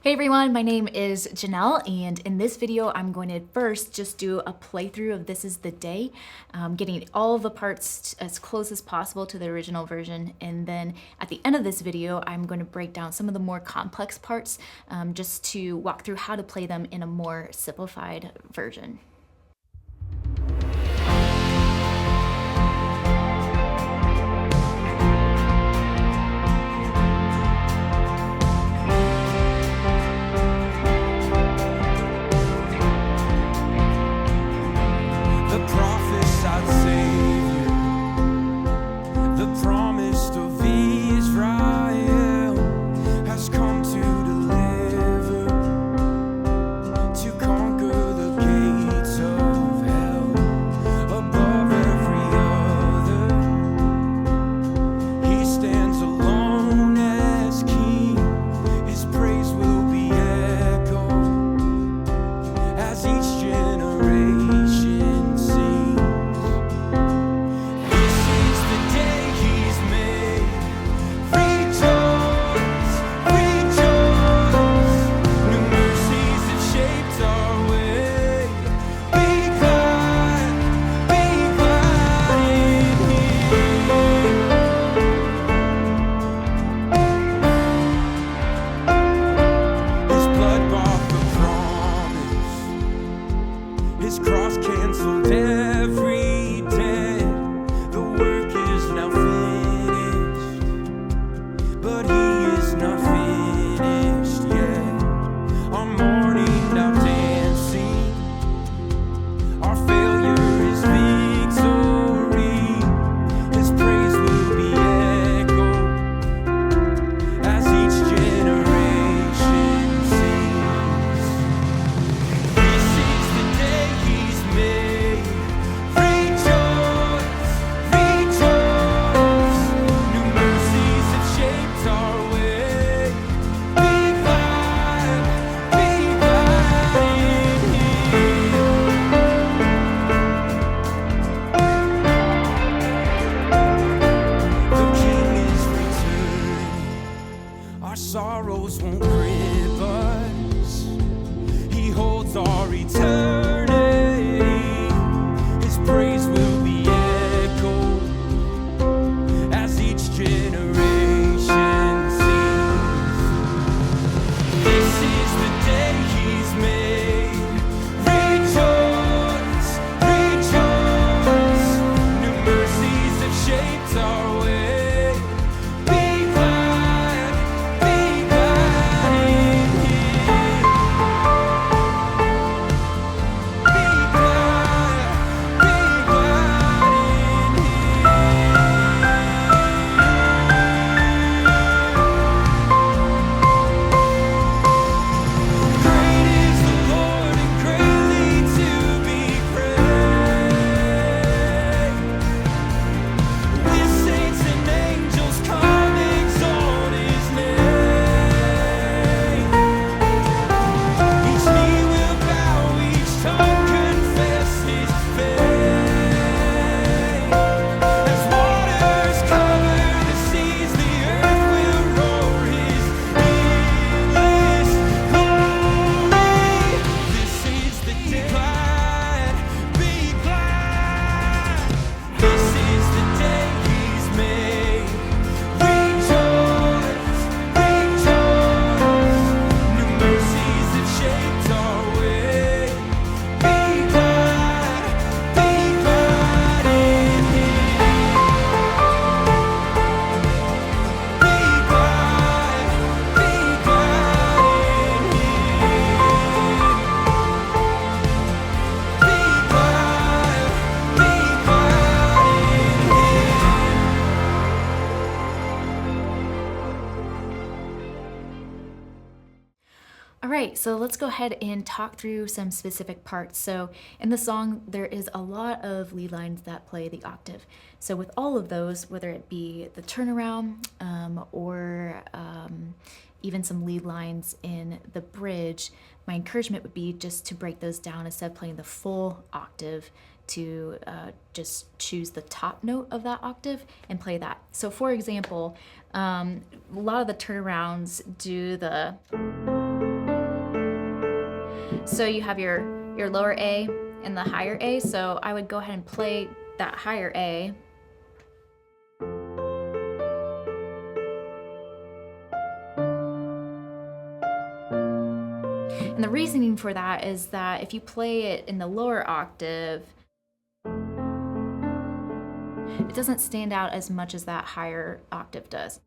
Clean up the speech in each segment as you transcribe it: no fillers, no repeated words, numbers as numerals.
Hey everyone, my name is Janelle, and in this video I'm going to first just do a playthrough of This Is the Day, getting all of the parts as close as possible to the original version, and then at the end of this video I'm going to break down some of the more complex parts just to walk through how to play them in a more simplified version. Sorrows won't grip us. He holds our eternity. His praise will be echoed as each generation sings. This is the day He's made. Rejoice, rejoice. New mercies have shaped our way. All right, so let's go ahead and talk through some specific parts. So in the song, there is a lot of lead lines that play the octave. So with all of those, whether it be the turnaround or even some lead lines in the bridge, my encouragement would be just to break those down instead of playing the full octave, to just choose the top note of that octave and play that. So for example, a lot of the turnarounds do the So you have your lower A and the higher A, so I would go ahead and play that higher A. And the reasoning for that is that if you play it in the lower octave, it doesn't stand out as much as that higher octave does.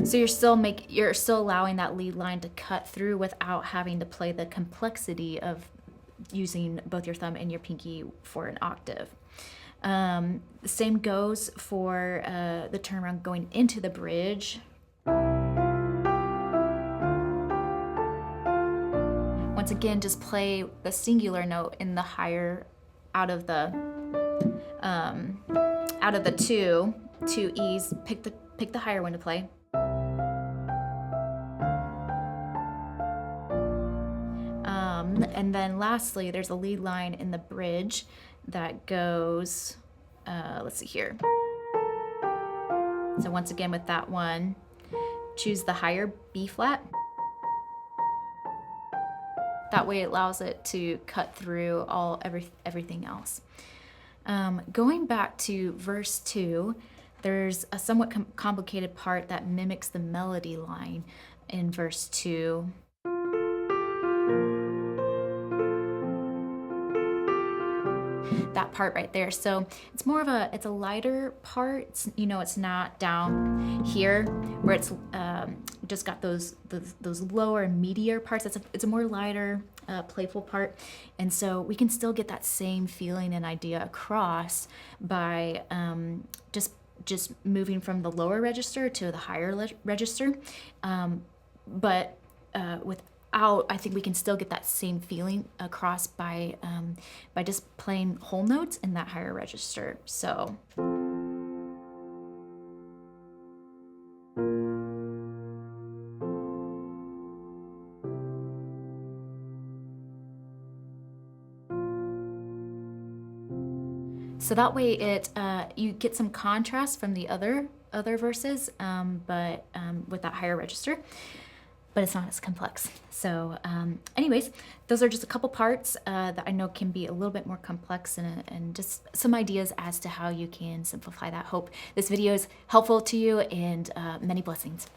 So you're still allowing that lead line to cut through without having to play the complexity of using both your thumb and your pinky for an octave. The same goes for the turnaround going into the bridge. Once again, just play the singular note in the higher out of the two E's. Pick the higher one to play. And then lastly, there's a lead line in the bridge that goes, let's see here. So once again with that one, choose the higher B flat. That way it allows it to cut through everything else. Going back to verse 2, there's a somewhat complicated part that mimics the melody line in verse 2. That part right there. So it's more of it's a lighter part. It's not down here where it's just got those lower meatier parts. It's a more lighter, playful part. And so we can still get that same feeling and idea across by just moving from the lower register to the higher register. But I think we can still get that same feeling across by just playing whole notes in that higher register. So. So that way you get some contrast from the other verses, but with that higher register. But it's not as complex. So anyways, those are just a couple parts that I know can be a little bit more complex and just some ideas as to how you can simplify that. Hope this video is helpful to you, and many blessings.